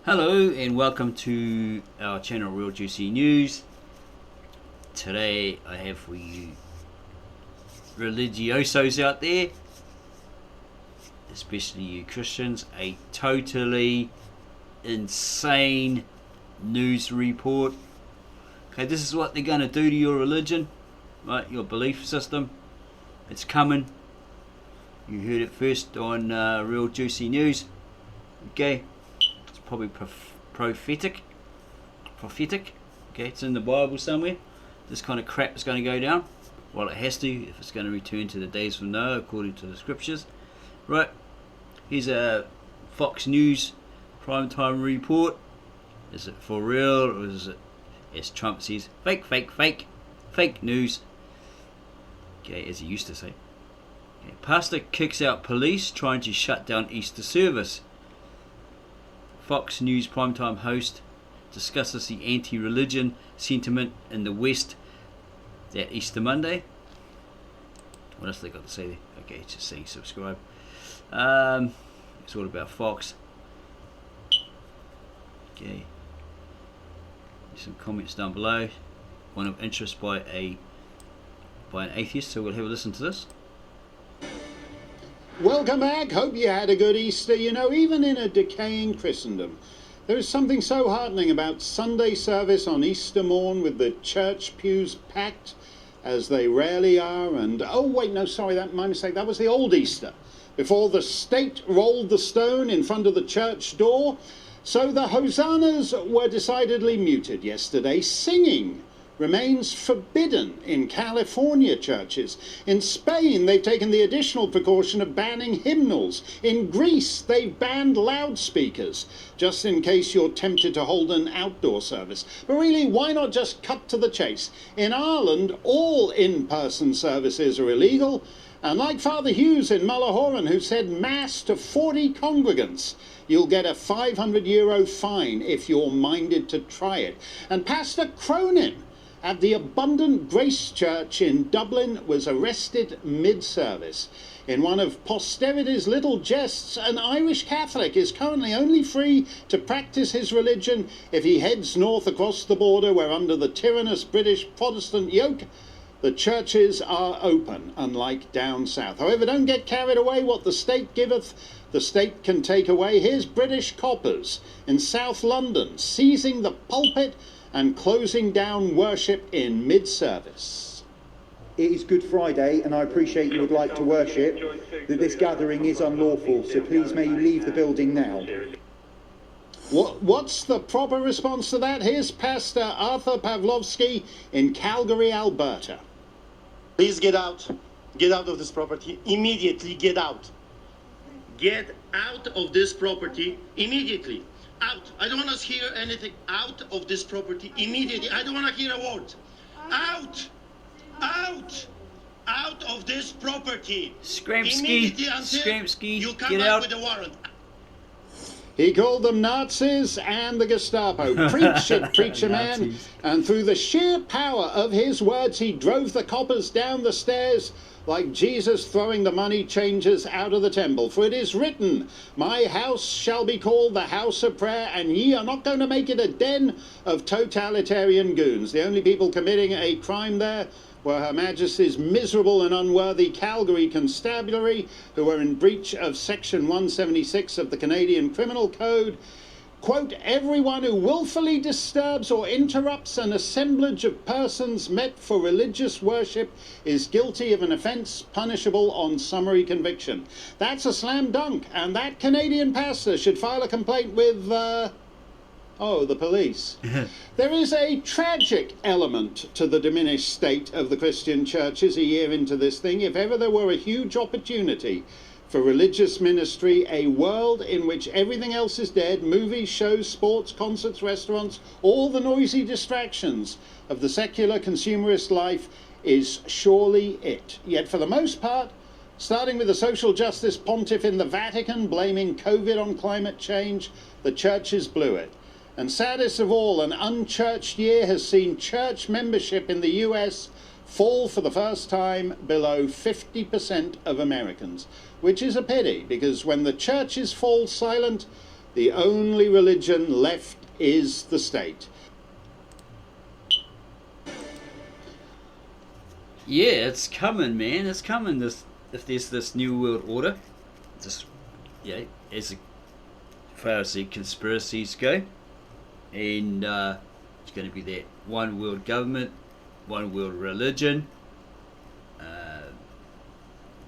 Hello and welcome to our channel Real Juicy News. Today I have for you religiosos out there, especially you Christians, a totally insane news report. Okay, this is what they're going to do to your religion, right? Your belief system. It's coming. You heard it first on Real Juicy News. Okay. Probably prophetic. Okay, it's in the Bible somewhere. This kind of crap is going to go down. Well, it has to if it's going to return to the days from Noah according to the scriptures. Right, here's a Fox News primetime report. Is it for real, or is it, as Trump says, fake news? Okay, as he used to say. Okay, pastor kicks out police trying to shut down Easter service. Fox News primetime host discusses the anti-religion sentiment in the West that Easter Monday. What else they got to say there? Okay, just saying subscribe. It's all about Fox. Okay. There's some comments down below. One of interest by an atheist, so we'll have a listen to this. Welcome back. Hope you had a good Easter. You know, even in a decaying Christendom, there is something so heartening about Sunday service on Easter morn with the church pews packed as they rarely are. And, oh, wait, no, sorry, my mistake. That was the old Easter, before the state rolled the stone in front of the church door. So the hosannas were decidedly muted yesterday. Singing remains forbidden in California churches. In Spain, they've taken the additional precaution of banning hymnals. In Greece, they've banned loudspeakers, just in case you're tempted to hold an outdoor service. But really, why not just cut to the chase? In Ireland, all in-person services are illegal. And like Father Hughes in Mullahoran, who said Mass to 40 congregants, you'll get a €500 fine if you're minded to try it. And Pastor Cronin at the Abundant Grace Church in Dublin was arrested mid-service. In one of posterity's little jests, an Irish Catholic is currently only free to practice his religion if he heads north across the border, where under the tyrannous British Protestant yoke, the churches are open, unlike down south. However, don't get carried away. What the state giveth, the state can take away. Here's British coppers in South London seizing the pulpit and closing down worship in mid-service. It is Good Friday, and I appreciate you would like to worship, that this gathering is unlawful, so please may you leave the building now. What's the proper response to that? Here's Pastor Arthur Pavlovsky in Calgary, Alberta. Please get out. Get out of this property. Immediately get out. Get out of this property immediately. Out. I don't want to hear anything. Out of this property immediately. I don't want to hear a word. Out. Out. Out of this property. Skramsky, you come get out out with a warrant. He called them Nazis and the Gestapo. Preach it, preacher man. And through the sheer power of his words, he drove the coppers down the stairs like Jesus throwing the money changers out of the temple. For it is written, my house shall be called the house of prayer, and ye are not going to make it a den of totalitarian goons. The only people committing a crime there were Her Majesty's miserable and unworthy Calgary Constabulary, who were in breach of Section 176 of the Canadian Criminal Code. Quote, everyone who willfully disturbs or interrupts an assemblage of persons met for religious worship is guilty of an offence punishable on summary conviction. That's a slam dunk, and that Canadian pastor should file a complaint with, the police. There is a tragic element to the diminished state of the Christian churches a year into this thing. If ever there were a huge opportunity for religious ministry, a world in which everything else is dead, movies, shows, sports, concerts, restaurants, all the noisy distractions of the secular consumerist life is surely it. Yet for the most part, starting with the social justice pontiff in the Vatican blaming COVID on climate change, the churches blew it. And saddest of all, an unchurched year has seen church membership in the US fall for the first time below 50% of Americans, which is a pity, because when the churches fall silent, The only religion left is the state. Yeah, it's coming, man. It's coming. If there's this new world order, just as far as the conspiracies go, and it's going to be that one world government, one world religion.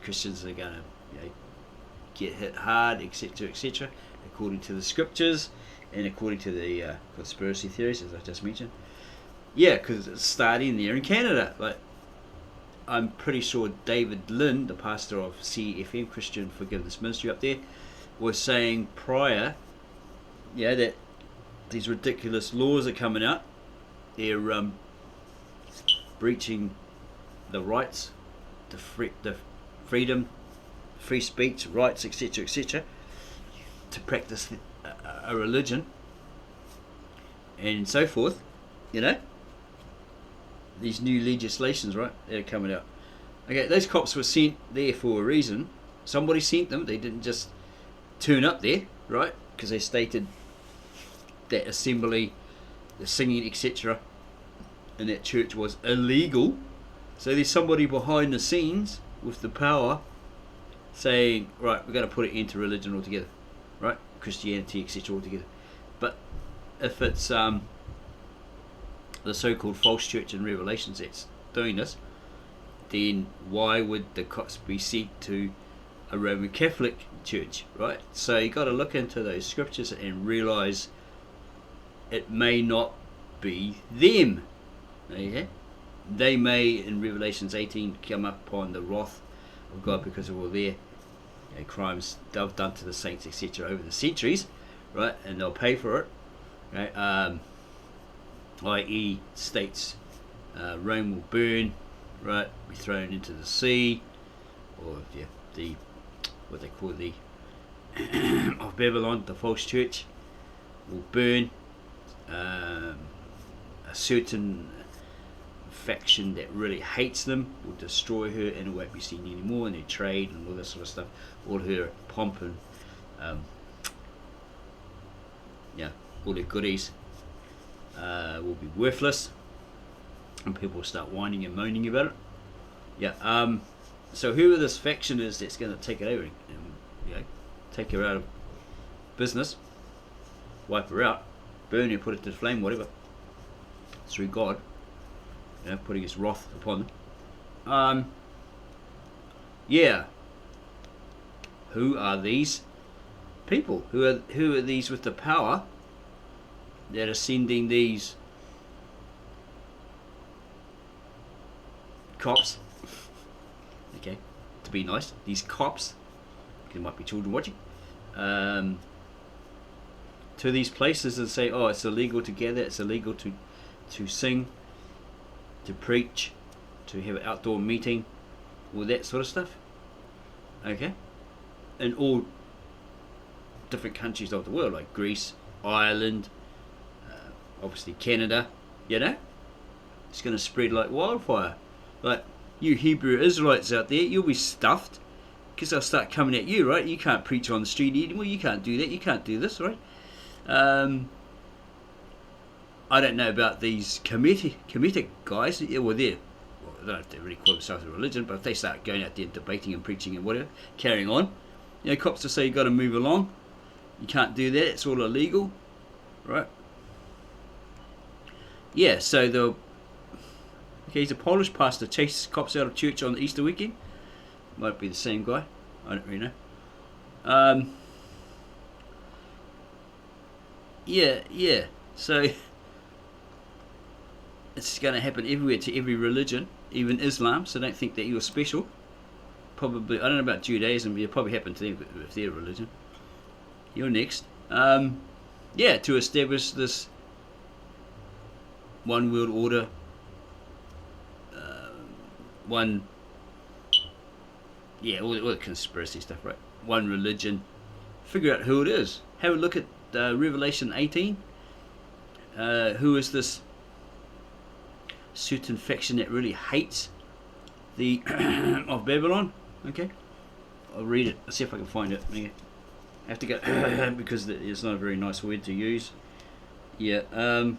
Christians are going to get hit hard, etc., etc., according to the scriptures and according to the conspiracy theories, as I just mentioned. Yeah, because it's starting there in Canada. Like, I'm pretty sure David Lynn, the pastor of CFM, Christian Forgiveness Ministry up there, was saying prior, that these ridiculous laws are coming out. They're breaching the rights, the freedom, free speech rights, etc., etc., to practice a religion and so forth. These new legislations, right, that are coming out. Okay, those cops were sent there for a reason. Somebody sent them. They didn't just turn up there, right? Because they stated that assembly, the singing, etc., in that church was illegal. So there's somebody behind the scenes with the power saying, right, we're going to put it into religion altogether, right? Christianity, etc., altogether. But if it's the so-called false church in Revelations that's doing this, then why would the cops be sent to a Roman Catholic church, right? So you got to look into those scriptures and realize it may not be them. Okay? They may, in Revelations 18, come upon the wrath of God because of all their crimes they've done to the saints, etc., over the centuries, right? And they'll pay for it, right? I.e. states Rome will burn, right? Be thrown into the sea, or the what they call the of Babylon, the false church, will burn. A certain faction that really hates them will destroy her, and it won't be seen anymore, and their trade and all this sort of stuff, all her pomp and all their goodies will be worthless, and people will start whining and moaning about it. So whoever this faction is that's going to take it over and take her out of business, wipe her out, burn her, put it to the flame, whatever, through God, putting his wrath upon them. Who are these people? Who are these with the power that are sending these cops? Okay, to be nice, these cops, there might be children watching, to these places and say, oh, it's illegal to gather, it's illegal to sing, to preach, to have an outdoor meeting, all that sort of stuff. Okay, in all different countries of the world, like Greece, Ireland, obviously Canada. It's going to spread like wildfire. Like, you Hebrew Israelites out there, you'll be stuffed, because they'll start coming at you, right? You can't preach on the street anymore, you can't do that, you can't do this, right? I don't know about these Kemetic guys. They don't have to really call themselves a religion, but if they start going out there debating and preaching and whatever, carrying on, cops will say you got to move along. You can't do that. It's all illegal, right? Yeah. So he's a Polish pastor, chases cops out of church on the Easter weekend. Might be the same guy. I don't really know. Yeah. So it's going to happen everywhere to every religion, even Islam. So don't think that you're special. Probably, I don't know about Judaism, it'll probably happen to them with their religion. You're next. To establish this one world order, all the conspiracy stuff, right? One religion. Figure out who it is. Have a look at Revelation 18. Who is this certain faction that really hates the of Babylon? Okay, I'll read it. I'll see if I can find it. Okay. I have to go because it's not a very nice word to use. Yeah. Where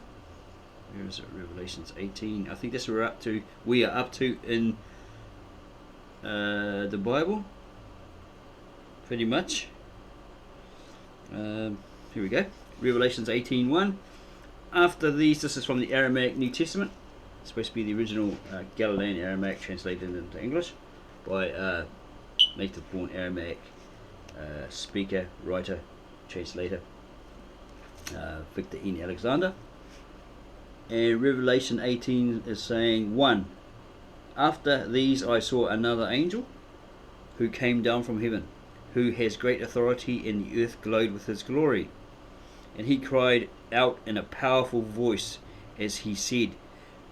is it? Revelations 18. I think that's where we are up to in the Bible. Pretty much. Here we go. Revelations 18:1. After these, this is from the Aramaic New Testament. It's supposed to be the original Galilean Aramaic translated into English by native-born Aramaic speaker, writer, translator Victor N. Alexander. And Revelation 18 is saying 1. After these I saw another angel who came down from heaven, who has great authority, and the earth glowed with his glory. And he cried out in a powerful voice as he said,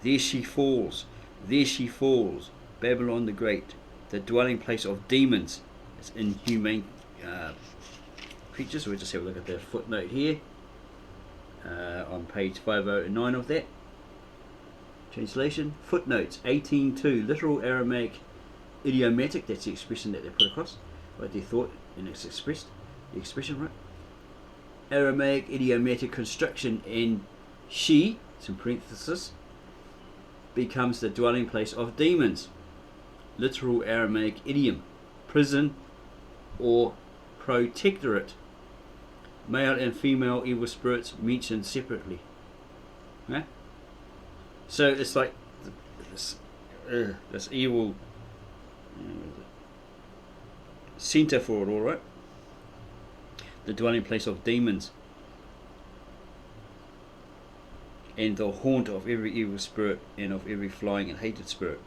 there she falls, Babylon the Great, the dwelling place of demons. It's inhumane creatures. We'll just have a look at the footnote here on page 509 of that translation. Footnotes 18.2, literal Aramaic idiomatic, that's the expression that they put across, what they thought, and it's expressed, the expression, right? Aramaic idiomatic construction, and she, it's in parenthesis, becomes the dwelling place of demons. Literal Aramaic idiom, prison or protectorate. Male and female evil spirits mentioned separately. Okay? So it's like this evil center for it all, right? The dwelling place of demons and the haunt of every evil spirit and of every flying and hated spirit.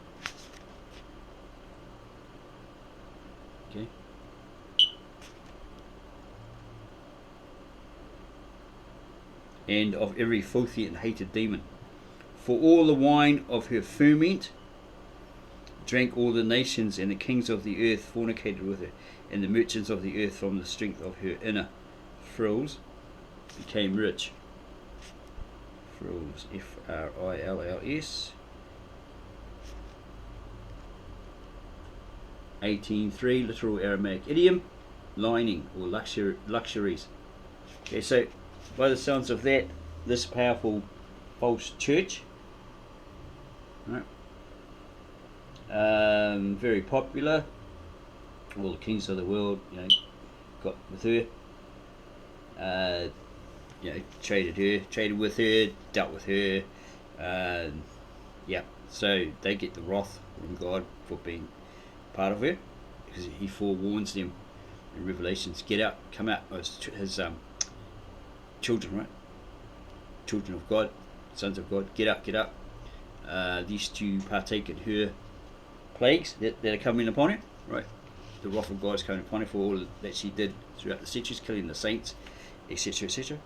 Okay. And of every filthy and hated demon. For all the wine of her ferment drank all the nations, and the kings of the earth fornicated with her, and the merchants of the earth from the strength of her inner frills became rich. Frills, F-R-I-L-L-S. 18.3, literal Aramaic idiom, lining or luxuries. Okay, so by the sounds of that, this powerful false church, right, very popular, all the kings of the world, got with her, traded with her, dealt with her, so they get the wrath from God for being part of her, because he forewarns them in Revelations, get out, come out, his children, right? Children of God, sons of God, get up. These two partake in her plagues that are coming upon her, right? The wrath of God is coming upon her for all that she did throughout the centuries, killing the saints, etc., etc.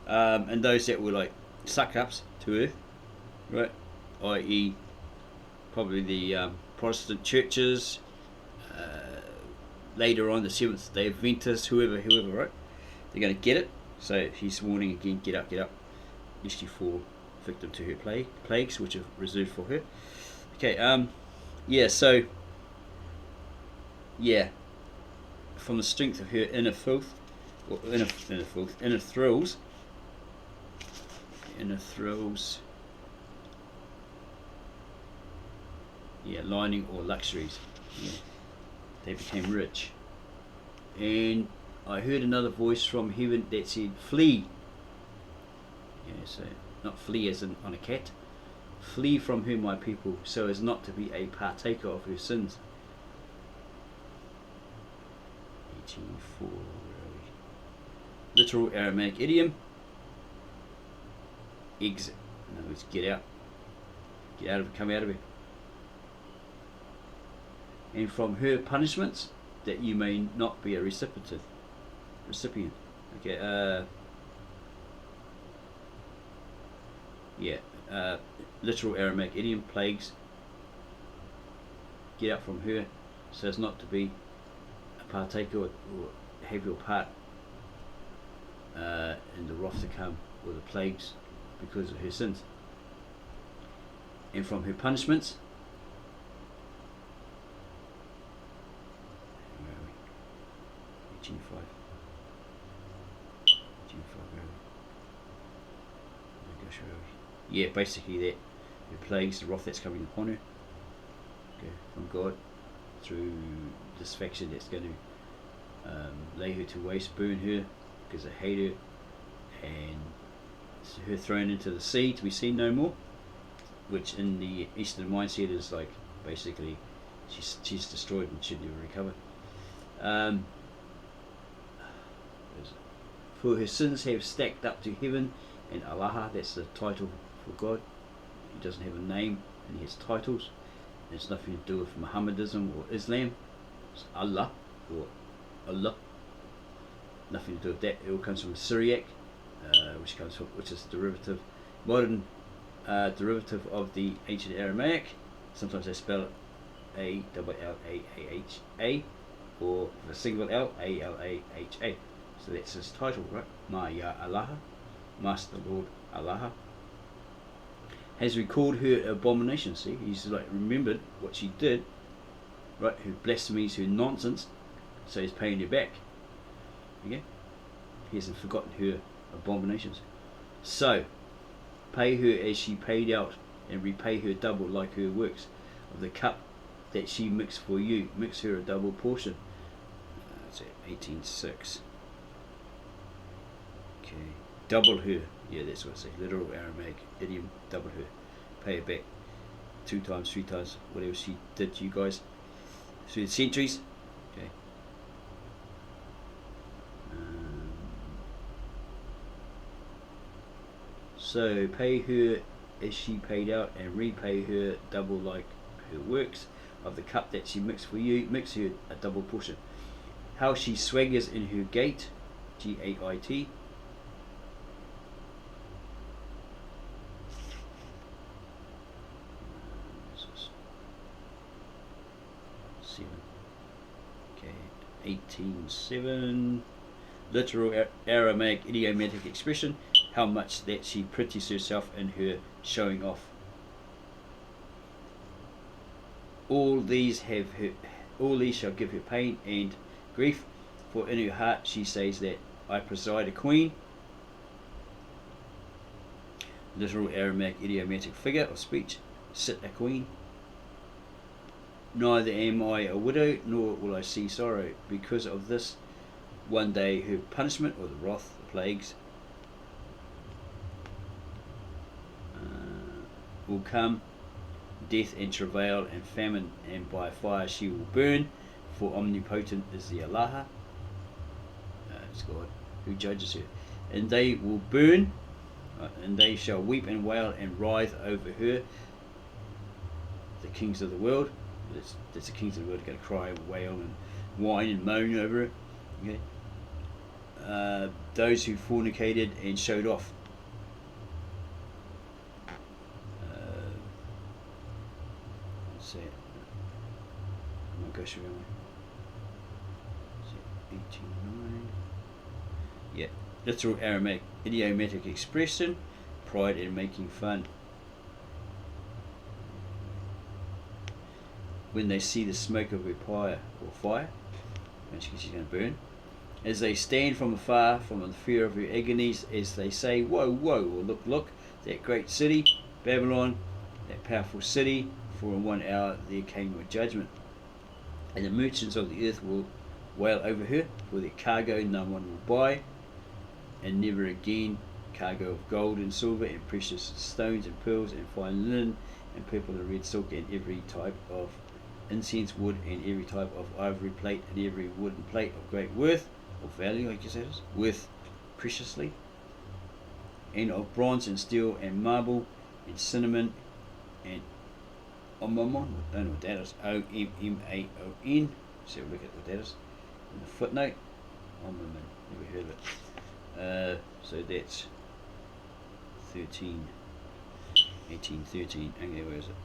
And those that were like suck-ups to her, right? I.e., probably the Protestant churches, later on the Seventh-day Adventists, whoever, right? They're going to get it. So he's warning again, get up, lest you fall victim to her plagues, which are reserved for her. Okay, from the strength of her inner filth, or inner thrills, lining or luxuries, they became rich. And I heard another voice from heaven that said, flee. So not flee as in on a cat. Flee from her, my people, so as not to be a partaker of her sins. 18:4. Literal Aramaic idiom, exit. In other words, get out. Get out of it, come out of it. And from her punishments, that you may not be a recipient. Okay, literal Aramaic idiom, plagues. Get out from her, so as not to be a partaker or have your part in the wrath to come, or the plagues, because of her sins. And from her punishments, 18:5. Yeah, basically that. The plagues, the wrath that's coming upon her. Okay, from God through this faction that's going to lay her to waste, burn her because they hate her, and her thrown into the sea to be seen no more, which in the Eastern mindset is like basically she's destroyed and should never recover. For her sins have stacked up to heaven, and Allah, that's the title for God. He doesn't have a name and he has titles. It's nothing to do with Mohammedism or Islam. It's Allah or Allah. Nothing to do with that. It all comes from Syriac, which is derivative, modern derivative of the ancient Aramaic. Sometimes they spell it A-double-L-A-A-H-A, or with a single L, A-L-A-H-A. So that's his title, right? Ma Ya Allah, Master Lord Allah, has recalled her abomination. See, he's like remembered what she did, right? Her blasphemies, her nonsense. So he's paying her back. Okay, he hasn't forgotten her abominations. So pay her as she paid out, and repay her double like her works. Of the cup that she mixed for you, mix her a double portion. That's at 18:6. Okay, double her. Yeah, that's what I say. Literal Aramaic idiom, double her. Pay her back 2 times, 3 times, whatever she did to you guys through the centuries. Okay. So pay her as she paid out, and repay her double like her works. Of the cup that she mixed for you, mix her a double portion. How she swaggers in her gait, G-A-I-T. Okay, 18:7. Literal Aramaic idiomatic expression. How much that she pretties herself in her showing off. All these shall give her pain and grief, for in her heart she says that I preside a queen. Literal Aramaic idiomatic figure of speech, sit a queen. Neither am I a widow, nor will I see sorrow. Because of this, one day her punishment, or the wrath, the plagues, will come, death and travail and famine, and by fire she will burn, for omnipotent is the Allah, it's God who judges her. And they will burn, and they shall weep and wail and writhe over her. The kings of the world, that's the kings of the world, are going to cry and wail and whine and moan over it. Okay. Those who fornicated and showed off. Let's see. I'm going to go through it. 18:9. Yeah. Literal Aramaic idiomatic expression, pride in making fun. When they see the smoke of her fire, and she's going to burn, as they stand from afar, from the fear of her agonies, as they say, woe, woe, or look, look, that great city, Babylon, that powerful city, for in 1 hour there came your judgment. And the merchants of the earth will wail over her, for their cargo no one will buy, and never again cargo of gold and silver and precious stones and pearls and fine linen and purple and red silk and every type of incense wood and every type of ivory plate and every wooden plate of great worth or value, I guess that is, worth preciously, and of bronze and steel and marble and cinnamon and omamon, I don't know what that is, O-M-M-A-O-N, so look at what that is in the footnote. Omamon, never heard of it. So that's 1813. Okay, where is it?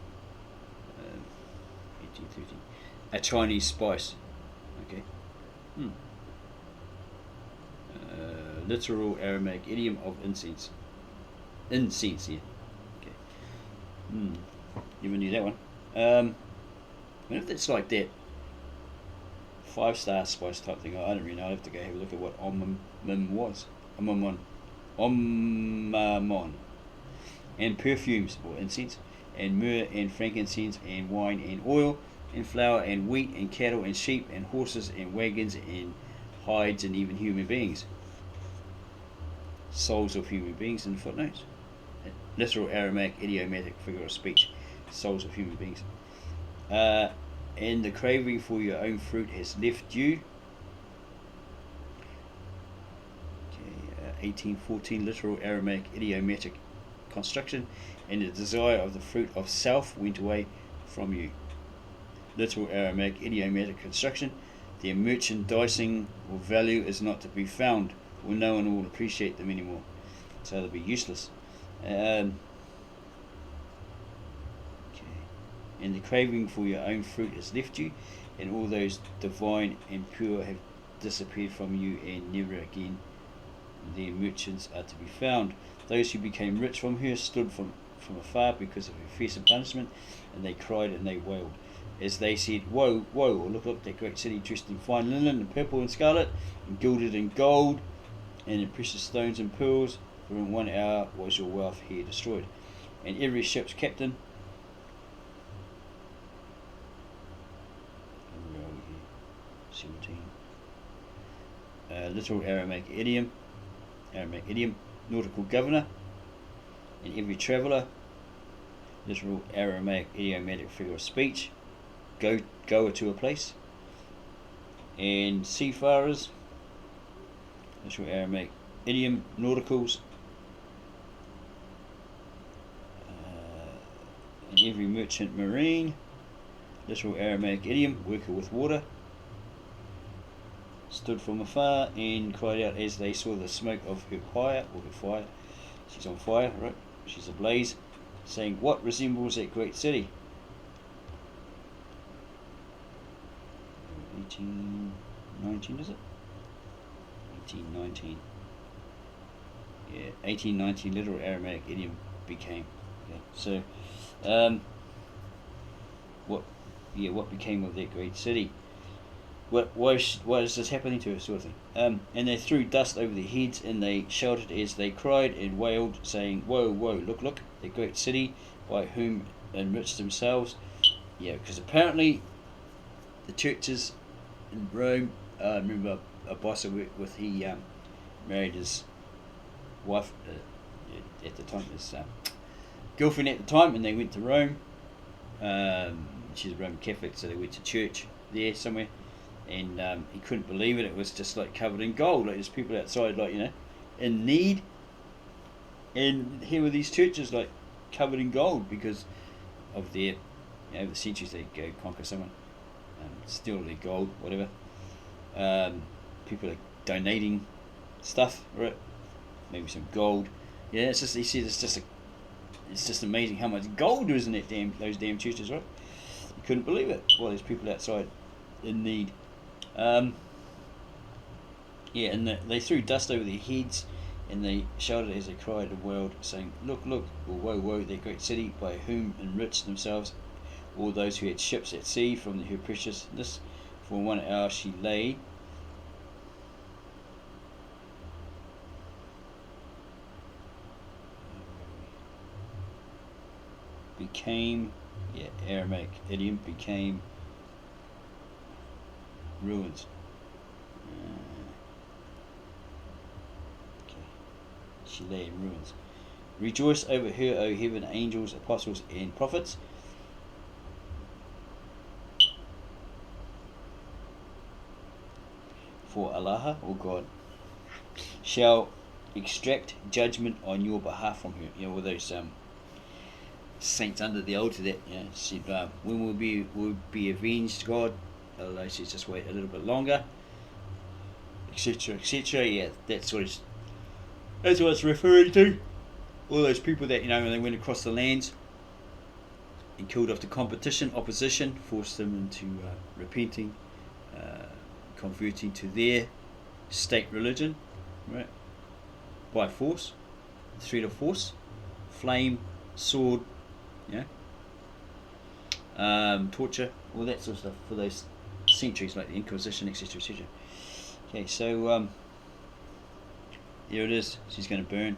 1813. A Chinese spice. Okay. Literal Aramaic idiom of incense. Incense, yeah. Okay. You never knew that one. I wonder if it's like that 5-star spice type thing. I don't really know. I'll have to go have a look at what omamon was. Omamon. and perfumes or incense, and myrrh and frankincense, and wine and oil, and flour and wheat, and cattle and sheep, and horses and wagons, and hides, and even human beings. Souls of human beings in the footnotes. Literal Aramaic idiomatic figure of speech. Souls of human beings. And the craving for your own fruit has left you. 1814 literal Aramaic idiomatic construction. And the desire of the fruit of self went away from you. Literal Aramaic idiomatic construction. Their merchandising or value is not to be found, or no one will appreciate them anymore, so they'll be useless. And the craving for your own fruit has left you, and all those divine and pure have disappeared from you, and never again their merchants are to be found. Those who became rich from her stood from afar because of her fearsome punishment, and they cried and they wailed, as they said, Woe, woe, or look, that great city dressed in fine linen, and purple and scarlet, and gilded in gold, and in precious stones and pearls, for in 1 hour was your wealth here destroyed. And every ship's captain, 17, literal Aramaic idiom, nautical governor, and every traveller, literal Aramaic idiomatic figure of speech, goer to a place, and seafarers, literal Aramaic idiom, nauticals, and every merchant marine, literal Aramaic idiom, worker with water, stood from afar and cried out as they saw the smoke of her fire, or her fire. She's on fire, right? She's ablaze, saying, What resembles that great city? 1819, is it? 1819. Yeah, 1819 literal Aramaic idiom became. Okay, so, what became of that great city? Why is this happening to her, sort of thing? And they threw dust over their heads, and they shouted as they cried and wailed, saying, Woe, woe, look, the great city, by whom enriched themselves. Yeah, because apparently the churches in Rome, I remember a boss I worked with, he married his wife at the time, his girlfriend at the time, and they went to Rome. She's a Roman Catholic, so they went to church there somewhere. And he couldn't believe it. It was just like covered in gold. Like there's people outside, like, in need. And here were these churches, like, covered in gold because of their, over the centuries they go conquer someone, steal their gold, whatever. People are donating stuff, right? Maybe some gold. Yeah, it's just, he said, it's just amazing how much gold there is in those damn churches, right? You couldn't believe it. Well, there's people outside in need. And they threw dust over their heads, and they shouted as they cried and wailed, saying, Look, or woe, woe, that great city, by whom enriched themselves all those who had ships at sea from her preciousness. For 1 hour she lay, Aramaic idiom, became ruins. She lay in ruins. Rejoice over her, O heaven, angels, apostles, and prophets. For Allah, or God, shall extract judgment on your behalf from her. All those saints under the altar that said, when will be avenged, God? Allah says, just wait a little bit longer, etc., etc. Yeah, that's what it's referring to. All those people that, when they went across the lands and killed off the opposition, forced them into repenting, converting to their state religion, right? By force, threat of force, flame, sword, torture, all that sort of stuff for those centuries, like the Inquisition, etc., etc. Okay, so here it is. She's going to burn.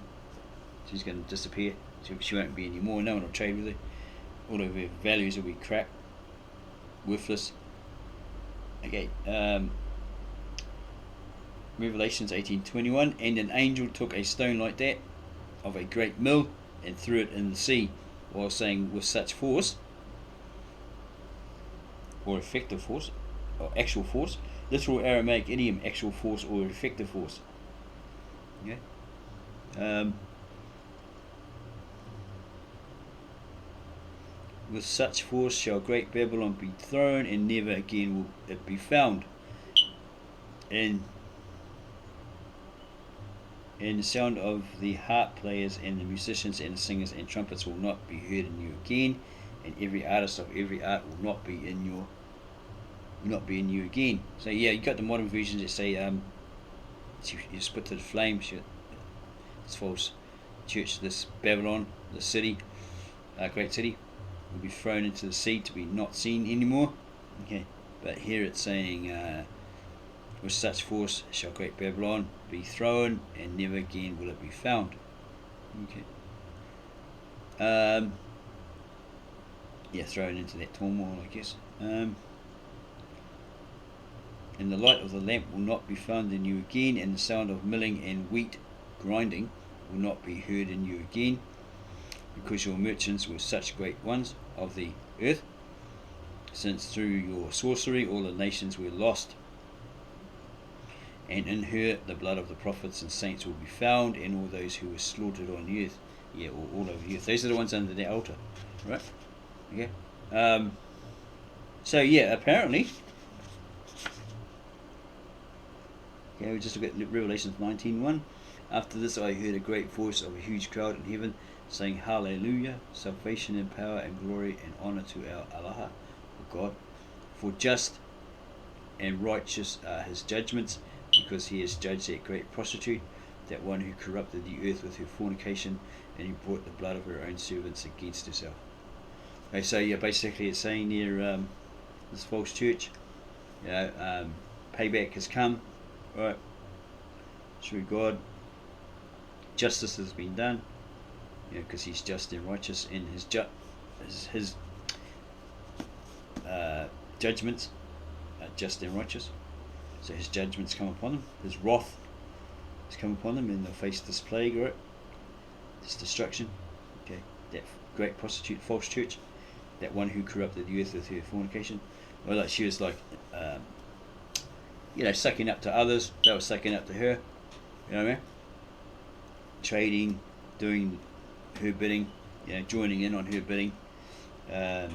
She's going to disappear. So she won't be anymore. No one will trade with her. All of her values will be crap, worthless. Okay. Revelations 18:21. And an angel took a stone like that of a great mill and threw it in the sea, while saying, with such force, or effective force, or actual force, literal Aramaic idiom, actual force or effective force. Okay. With such force shall great Babylon be thrown, and never again will it be found. And the sound of the harp players and the musicians and the singers and trumpets will not be heard in you again, and every artist of every art will not be in you again. So yeah, you got the modern versions that say you spit to the flame. This false church, this Babylon, this city, great city, will be thrown into the sea to be not seen anymore. Okay, but here it's saying, with such force shall great Babylon be thrown, and never again will it be found. Okay. Yeah, thrown into that turmoil, I guess. And the light of the lamp will not be found in you again, and the sound of milling and wheat grinding will not be heard in you again, because your merchants were such great ones of the earth, since through your sorcery all the nations were lost. And in her the blood of the prophets and saints will be found, and all those who were slaughtered on the earth. Yeah, all over the earth. Those are the ones under the altar, right? Okay. So yeah, apparently. Okay, we just look at Revelations 19:1. After this I heard a great voice of a huge crowd in heaven, saying, Hallelujah, salvation and power and glory and honor to our Allah, or God, for just and righteous are his judgments, because he has judged that great prostitute, that one who corrupted the earth with her fornication, and who brought the blood of her own servants against herself. Okay, so yeah, basically it's saying there, this false church, payback has come, right, through God. Justice has been done, because he's just and righteous, and his judgments are just and righteous. So his judgments come upon them, his wrath has come upon them, and they'll face this plague, right? This destruction. Okay, that great prostitute, false church, that one who corrupted the earth with her fornication. Well, like she was like, sucking up to others. They were sucking up to her. You know what I mean? Trading, doing her bidding, joining in on her bidding, and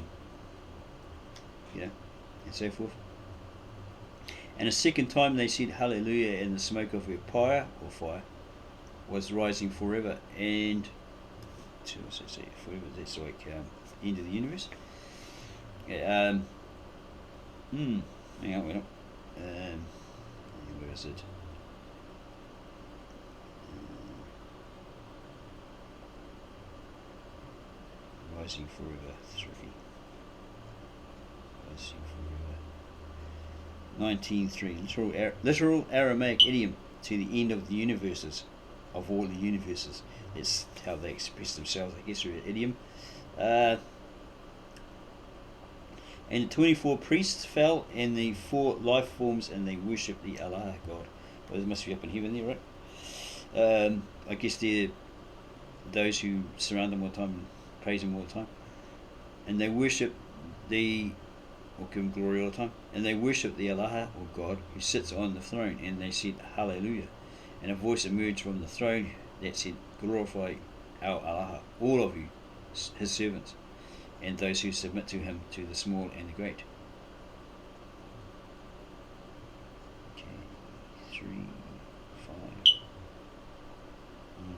so forth. And a second time they said Hallelujah, and the smoke of her fire was rising forever, and forever, that's like end of the universe. Hang on, where is it? Rising forever 3. Rising forever 19:3. Literal Aramaic idiom, to the end of the universes, of all the universes. That's how they express themselves, I guess, through an idiom. And the 24 priests fell, and the 4 life forms, and they worshipped the Allah God. Well, they must be up in heaven there, right? I guess they're those who surround them all the time and praise him all the time. And they worship or give him glory all the time. And they worship the Allah, or God, who sits on the throne, and they said Hallelujah. And a voice emerged from the throne that said, Glorify our Allah, all of you, his servants, and those who submit to him, to the small and the great. Okay, 3, 5,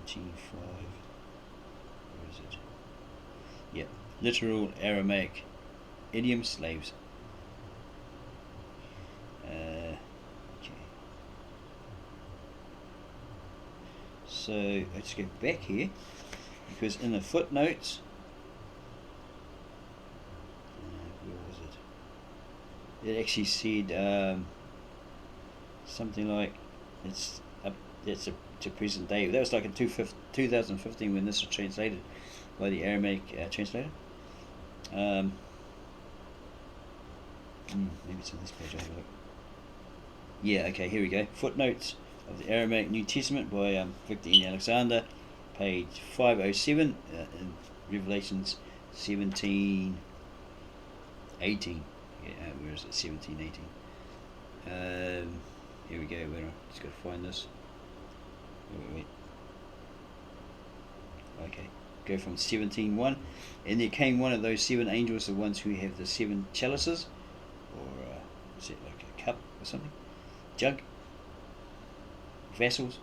19:5. Where is it? Yeah, literal Aramaic idiom, slaves. Okay. So let's go back here, because in the footnotes, where was it? It actually said something like it's to present day. That was like in 2015 when this was translated. by the Aramaic translator. Maybe it's on this page. I'll have a look. Yeah, okay, here we go. Footnotes of the Aramaic New Testament by Victor N. Alexander, page 507 in Revelations 17:18. Yeah, where is it? 17:18. Here we go. Just got to find this. Wait. Okay, go from 17:1. And there came one of those 7 angels, the ones who have the 7 chalices, or is it like a cup or something? Jug, vessels,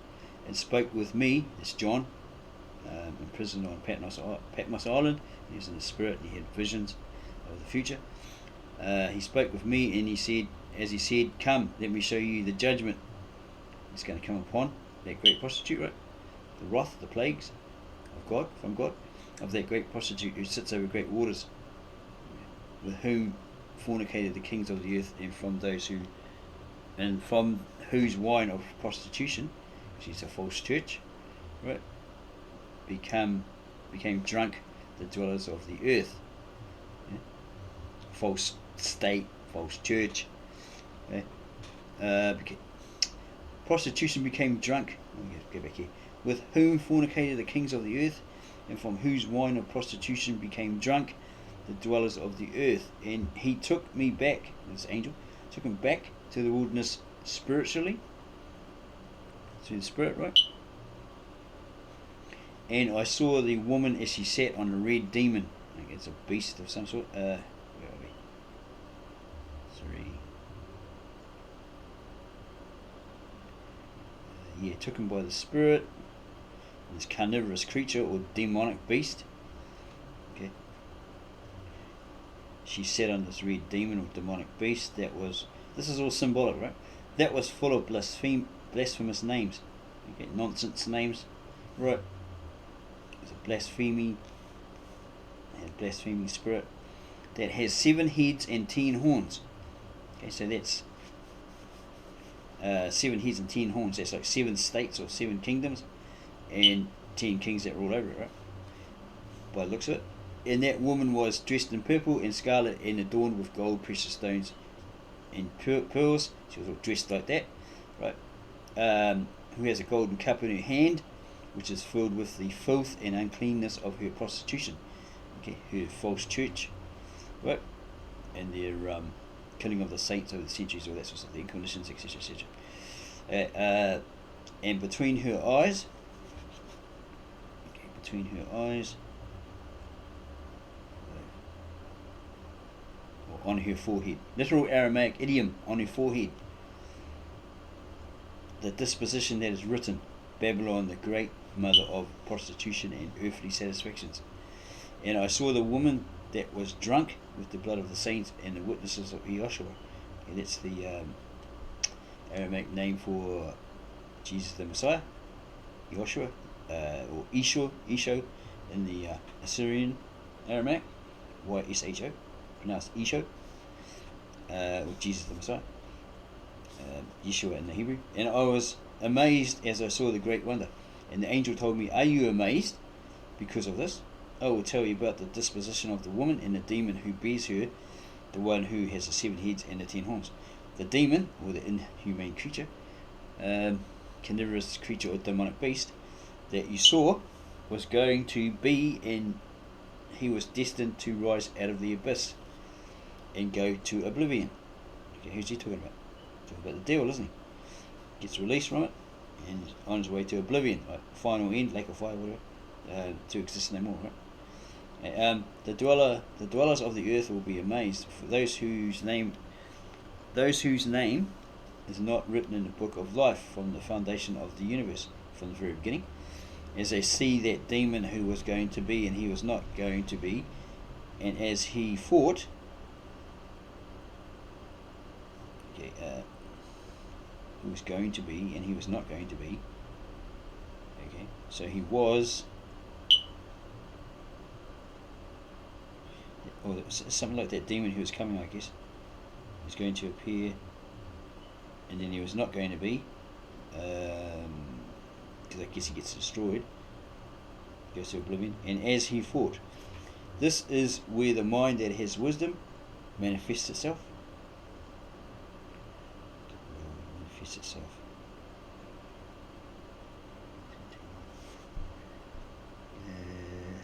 and spoke with me. It's John, imprisoned on Patmos Island. He was in the spirit. He had visions of the future. He spoke with me, and he said, "Come, let me show you the judgment that's going to come upon that great prostitute, right? The wrath, the plagues of God, from God, of that great prostitute who sits over great waters, with whom fornicated the kings of the earth, and from whose wine of prostitution, which is a false church, right, became drunk the dwellers of the earth." Yeah? False state, false church. Yeah? Prostitution became drunk. Go back here. With whom fornicated the kings of the earth, and from whose wine of prostitution became drunk the dwellers of the earth. And he took me back, this angel, took him back to the wilderness spiritually, to the spirit, right? And I saw the woman as she sat on a red demon. I think it's a beast of some sort. Where are we? 3. Took him by the spirit. This carnivorous creature or demonic beast. Okay. She sat on this red demon or demonic beast. This is all symbolic, right? That was full of blasphemous names. Okay, nonsense names, right? It's a blaspheming spirit that has 7 heads and 10 horns. Okay, so that's 7 heads and 10 horns. That's like 7 states or 7 kingdoms, and 10 kings that rule over it, right? By the looks of it. And that woman was dressed in purple and scarlet and adorned with gold, precious stones, and pearls. She was all dressed like that, right? Who has a golden cup in her hand, which is filled with the filth and uncleanness of her prostitution. Okay, her false church, right? And their killing of the saints over the centuries, all that sort of thing, conditions, etc., etc. And between her eyes, or on her forehead, literal Aramaic idiom, on her forehead, the disposition that is written, Babylon, the great mother of prostitution and earthly satisfactions. And I saw the woman that was drunk with the blood of the saints and the witnesses of Joshua. And that's the Aramaic name for Jesus the Messiah, Joshua, or Isho in the Assyrian Aramaic, Ysho, pronounced Isho, or Jesus the Messiah, Yeshua in the Hebrew. And I was amazed as I saw the great wonder. And the angel told me, "Are you amazed because of this? I will tell you about the disposition of the woman and the demon who bears her, the one who has the 7 heads and the 10 horns." The demon, or the inhumane creature, carnivorous creature or demonic beast that you saw, was going to be, and he was destined to rise out of the abyss and go to oblivion. Okay, who's he talking about? Talking about the devil, isn't he? Gets released from it and is on his way to oblivion, like final end, lake of fire, whatever, to exist no more, right? The dwellers of the earth will be amazed, for those whose name is not written in the book of life from the foundation of the universe, from the very beginning, as they see that demon who was going to be and he was not going to be, and as he fought, who was going to be and he was not going to be. Okay, so he was, or something like that demon who was coming, I guess, was going to appear, and then he was not going to be, because I guess he gets destroyed. goes to oblivion, and as he thought. This is where the mind that has wisdom manifests itself.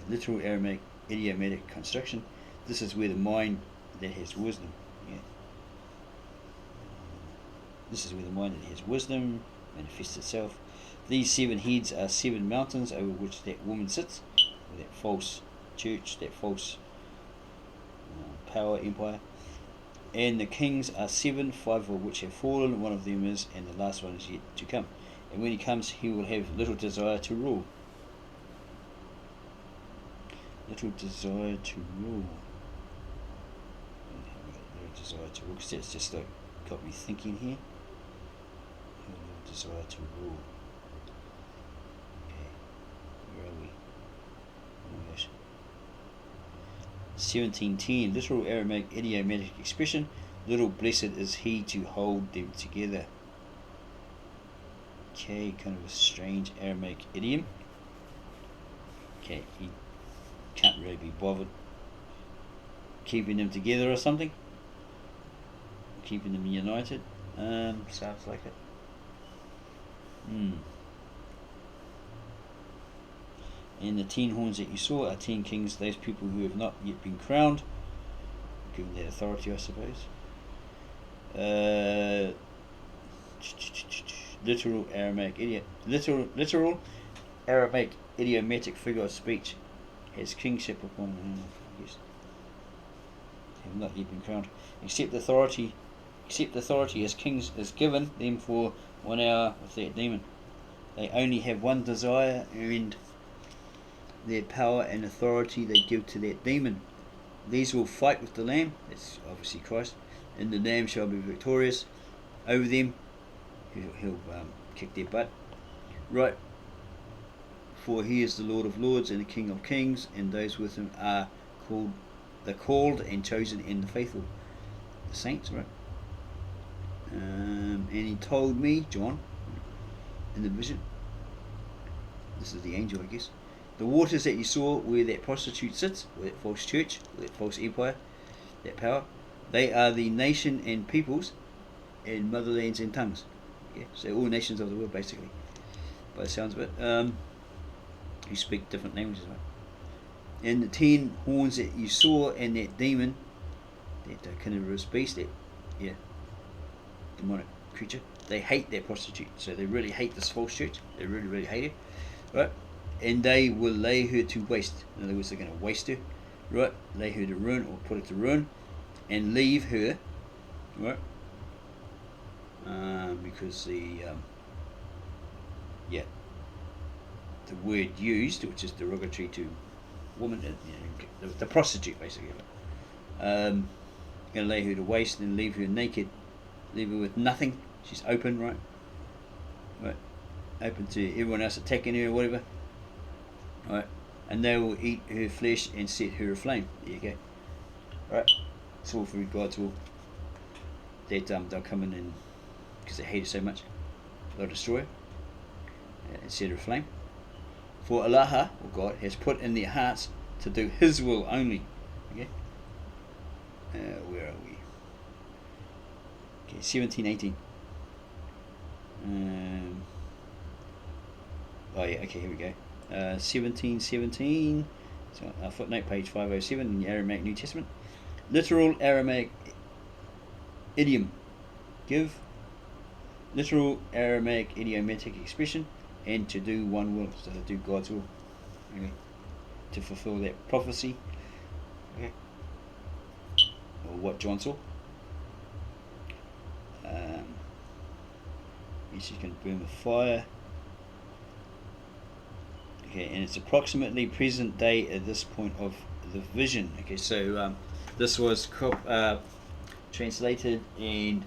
Literal Aramaic idiomatic construction. This is where the mind that has wisdom. Yeah. This is where the mind that has wisdom manifests itself. These 7 heads are 7 mountains over which that woman sits, or that false church, that false power, empire. And the kings are 7, 5 of which have fallen, one of them is, and the last one is yet to come. And when he comes, he will have little desire to rule. Little desire to rule. Little desire to rule, because that's just like got me thinking here. Little desire to rule. Okay, where are we? Oh my gosh. 1710, literal Aramaic idiomatic expression. Little blessed is he to hold them together. Okay, kind of a strange Aramaic idiom. Okay, he can't really be bothered keeping them together or something. Keeping them united. Sounds like it. And the 10 horns that you saw are 10 kings, those people who have not yet been crowned, given that authority, I suppose. Literal Aramaic idiomatic figure of speech has kingship upon them. Yes. Have not yet been crowned. Except authority as kings is given them for 1 hour with that demon. They only have one desire, and their power and authority they give to that demon. These will fight with the Lamb, that's obviously Christ, and the Lamb shall be victorious over them. He'll kick their butt. Right. For he is the Lord of Lords and the King of Kings, and those with him are the called and chosen and the faithful. The saints, right? And he told me, John, in the vision, this is the angel, I guess, the waters that you saw where that prostitute sits, where that false church, where that false empire, that power, they are the nation and peoples and motherlands and tongues. Yeah, so all nations of the world, basically, by the sounds of it, who speak different languages, right? And the 10 horns that you saw, and that demon, that carnivorous beast, that demonic creature, they hate that prostitute. So they really hate this false church. They really, really hate her, right? And they will lay her to waste. In other words, they're going to waste her, right? Lay her to ruin, or put her to ruin, and leave her, right? Because the word used, which is derogatory to woman, the prostitute, basically, going to lay her to waste and leave her naked, leave her with nothing. She's open, right? Open to everyone else attacking her or whatever, right? And they will eat her flesh and set her aflame. There you go. Right? It's all through God's will. That they'll come in, and because they hate her so much, they'll destroy her and set her aflame. For Allah, or God, has put in their hearts to do His will only. Okay. Where are we? Okay, 1718. Oh yeah, okay, here we go. 1717. So footnote, page 507 in the Aramaic New Testament. Literal Aramaic idiom. Give. Literal Aramaic idiomatic expression. And to do one will, so to do God's will. Okay. To fulfill that prophecy. Okay. Or what John saw. She's going to burn with fire. Okay, and it's approximately present day at this point of the vision. Okay, so this was translated and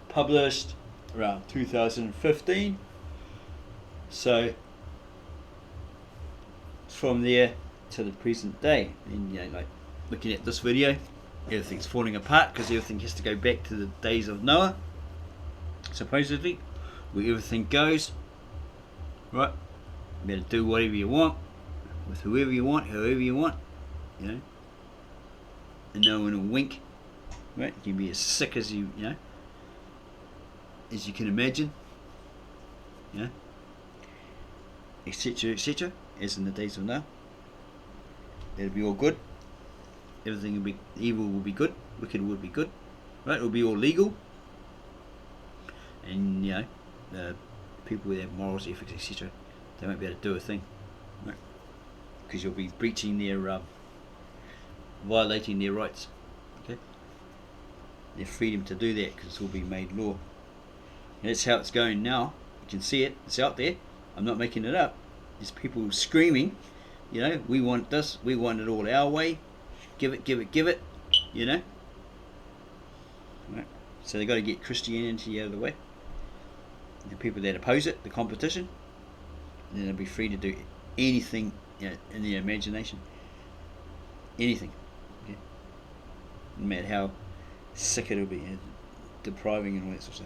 published around 2015. So from there to the present day, and like looking at this video, everything's falling apart because everything has to go back to the days of Noah, supposedly, where everything goes, right? You better do whatever you want, with whoever you want, however you want, you know. And no one will wink, right? You can be as sick as you know, as you can imagine, you know, etc., etc. As in the days of now, it'll be all good. Everything will be, evil will be good, wicked will be good, right? It'll be all legal, and you know, the people with their morals, ethics, etc., they won't be able to do a thing, right? Because you'll be breaching their, violating their rights, okay? Their freedom to do that, because it's all being made law. And that's how it's going now. You can see it. It's out there. I'm not making it up. There's people screaming, you know, we want this. We want it all our way. Give it, give it, give it. You know. Right. So they've got to get Christianity out of the way. The people that oppose it, the competition, then they'll be free to do anything, you know, in their imagination. Anything. Okay? No matter how sick it'll be, depriving and all that sort of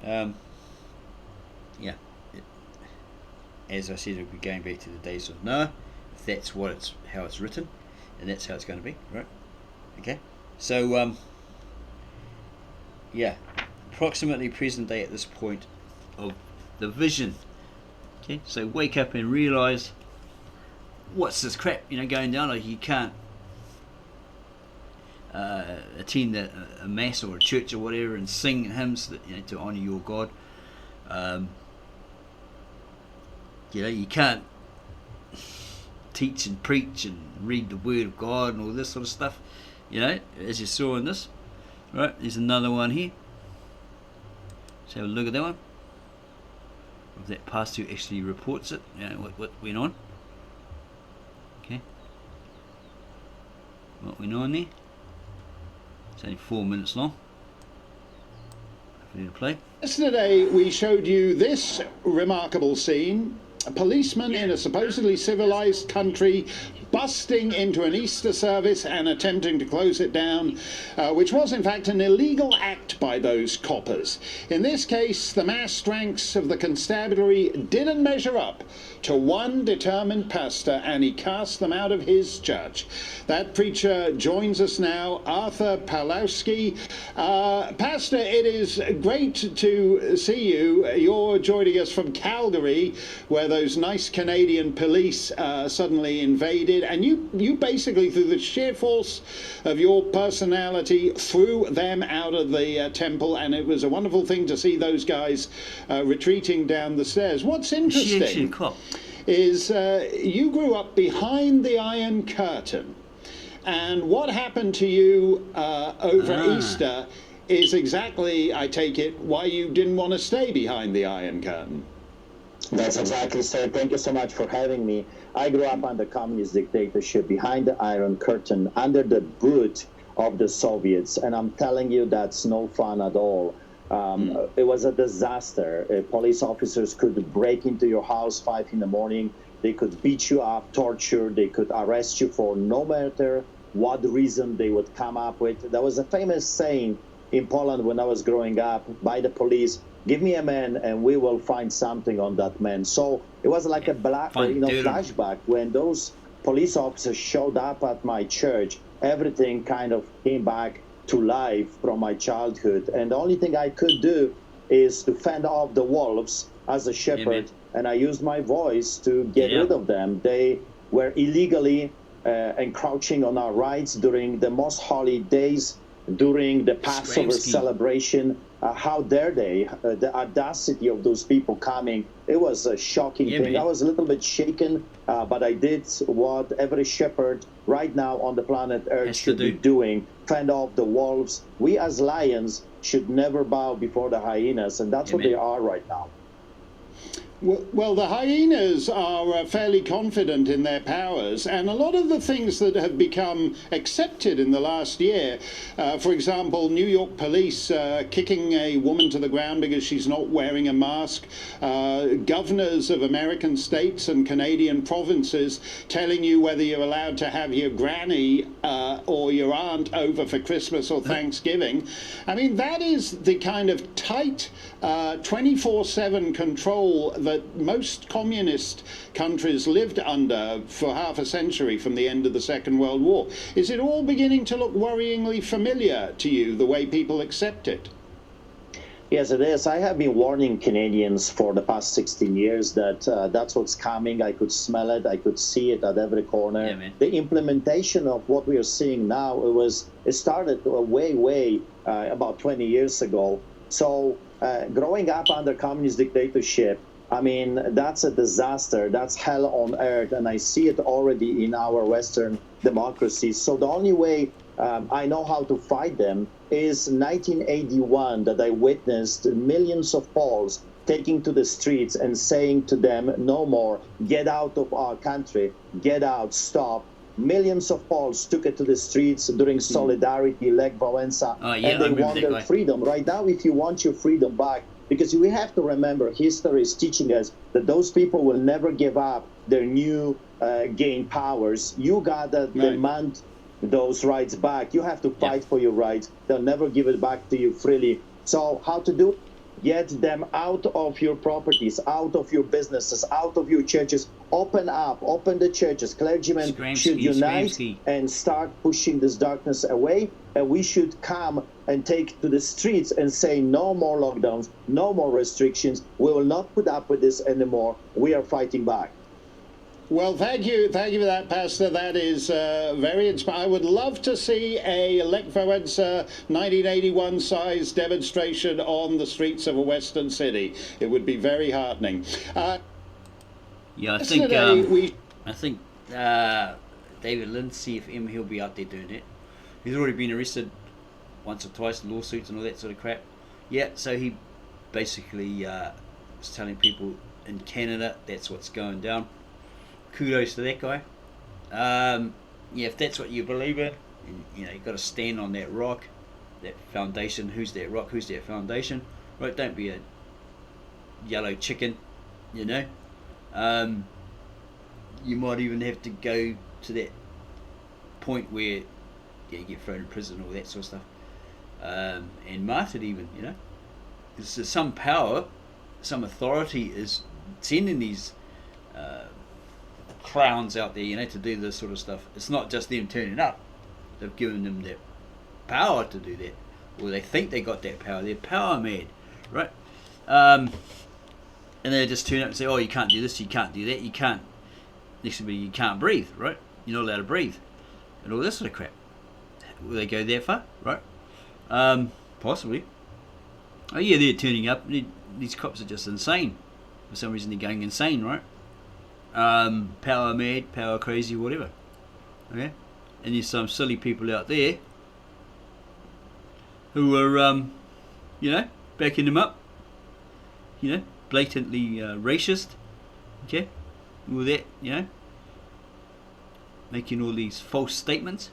stuff. Yeah. As I said, it'll be going back to the days of Noah. If that's what it's, how it's written, and that's how it's going to be, right? Okay. So yeah, approximately present day at this point of the vision. Okay. So wake up and realise what's this crap, you know, going down. Like you can't attend a mass or a church or whatever and sing hymns that, you know, to honour your God. You know, you can't teach and preach and read the Word of God and all this sort of stuff. You know, as you saw in this, right? There's another one here. Let's have a look at that one. Of that pastor who actually reports it. You know, what went on. Okay. What went on there? It's only 4 minutes long. Ready to play. Yesterday we showed you this remarkable scene. A policeman in a supposedly civilized country busting into an Easter service and attempting to close it down, which was in fact an illegal act by those coppers. In this case, the mass strengths of the constabulary didn't measure up to one determined pastor, and he cast them out of his church. That preacher joins us now, Arthur Pawlowski. Pastor, it is great to see you. You're joining us from Calgary, where those nice Canadian police suddenly invaded, and you basically, through the sheer force of your personality, threw them out of the temple, and it was a wonderful thing to see those guys retreating down the stairs. What's interesting is you grew up behind the Iron Curtain, and what happened to you over Easter is exactly, I take it, why you didn't want to stay behind the Iron Curtain. That's exactly so. Thank you so much for having me. I grew up under communist dictatorship, behind the Iron Curtain, under the boot of the Soviets, and I'm telling you, that's no fun at all. It was a disaster. Police officers could break into your house 5 in the morning. They could beat you up, torture. They could arrest you for no matter what reason they would come up with. There was a famous saying in Poland when I was growing up by the police: "Give me a man and we will find something on that man." So it was like a flashback when those police officers showed up at my church. Everything kind of came back to life from my childhood, and the only thing I could do is to fend off the wolves as a shepherd. And I used my voice to get rid of them. They were illegally encroaching on our rights during the most holy days, during the Passover celebration. How dare they? The audacity of those people coming. It was a shocking thing. I was a little bit shaken, but I did what every shepherd right now on the planet Earth should be doing: fend off the wolves. We as lions should never bow before the hyenas, and that's what they are right now. Well, the hyenas are fairly confident in their powers, and a lot of the things that have become accepted in the last year, for example, New York police kicking a woman to the ground because she's not wearing a mask, governors of American states and Canadian provinces telling you whether you're allowed to have your granny or your aunt over for Christmas or Thanksgiving. I mean, that is the kind of tight 24/7 control that that most communist countries lived under for half a century from the end of the Second World War. Is it all beginning to look worryingly familiar to you, the way people accept it? Yes, it is. I have been warning Canadians for the past 16 years that that's what's coming. I could smell it. I could see it at every corner. Yeah, man. The implementation of what we are seeing now, it started way about 20 years ago. So growing up under communist dictatorship, I mean, that's a disaster. That's hell on earth. And I see it already in our Western democracies. So the only way I know how to fight them is 1981, that I witnessed millions of Poles taking to the streets and saying to them, no more, get out of our country, get out, stop. Millions of Poles took it to the streets during Solidarity, Lech Wałęsa, and they wanted freedom. Right now, if you want your freedom back, because we have to remember, history is teaching us that those people will never give up their new gained powers. You gotta demand those rights back. You have to fight for your rights. They'll never give it back to you freely. So how to do it? Get them out of your properties, out of your businesses, out of your churches. Open up, open the churches. Clergymen should unite and start pushing this darkness away. And we should come and take to the streets and say no more lockdowns, no more restrictions. We will not put up with this anymore. We are fighting back. Well, thank you for that, Pastor. That is very inspiring. I would love to see a Lech Wałęsa 1981 size demonstration on the streets of a Western city. It would be very heartening. Yeah, I think David Lindsay, if he'll be out there doing it. He's already been arrested once or twice, lawsuits and all that sort of crap. Yeah, so he basically was telling people in Canada that's what's going down. Kudos to that guy. Yeah, if that's what you believe in, you know, you've got to stand on that rock, that foundation. Who's that rock? Who's that foundation? Right? Don't be a yellow chicken. You know. You might even have to go to that point where you get thrown in prison, all that sort of stuff, and martyred even. You know, there's some power, some authority is sending these clowns out there, you know, to do this sort of stuff. It's not just them turning up. They've given them that power to do that, or they think they got that power. They're power mad, right? And they just turn up and say, "Oh, you can't do this, you can't do that, you can't." Next to me, you can't breathe, right? You're not allowed to breathe, and all this sort of crap. Will they go that far, right? Possibly. Oh yeah, they're turning up. These cops are just insane. For some reason, they're going insane, right? Power mad, power crazy, whatever. Okay, and there's some silly people out there who are, you know, backing them up. You know, blatantly racist. Okay, all that, you know, making all these false statements,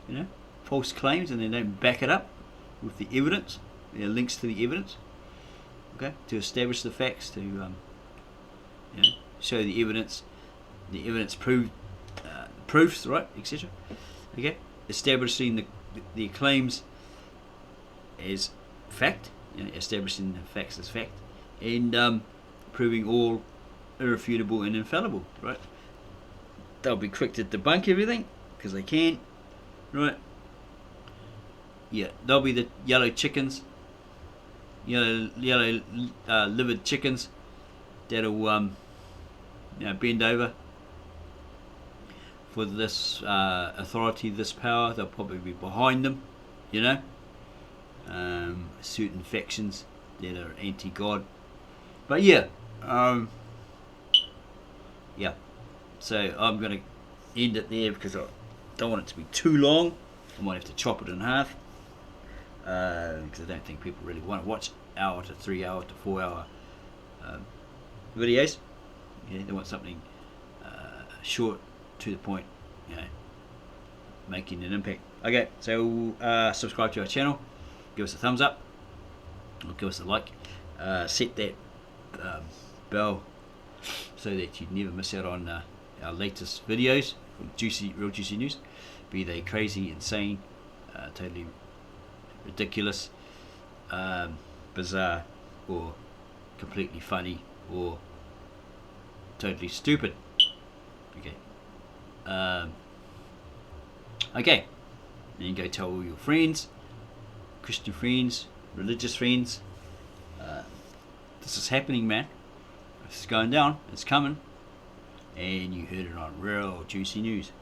you know, false claims, and they don't back it up with the evidence, links to the evidence. Okay, to establish the facts, to you know, show the evidence proofs, right, etc. Okay, establishing the claims as fact, you know, establishing the facts as fact, and proving all irrefutable and infallible, right? They'll be quick to debunk everything because they can, right? Yeah, they'll be the yellow chickens, yellow livered chickens that'll you know, bend over for this authority, this power. They'll probably be behind them, you know. Certain factions that are anti-God, but yeah, yeah. So I'm going to end it there because I don't want it to be too long. I might have to chop it in half because I don't think people really want to watch hour to 3 hour to 4 hour videos. Yeah, they want something short, to the point, you know, making an impact. Okay, so subscribe to our channel, give us a thumbs up, or give us a like, set that bell so that you never miss out on our latest videos, real juicy news, be they crazy, insane, totally ridiculous, bizarre, or completely funny, or totally stupid. Okay. Okay. Then you go tell all your friends, Christian friends, religious friends, this is happening, man. This is going down. It's coming. And you heard it on real juicy news.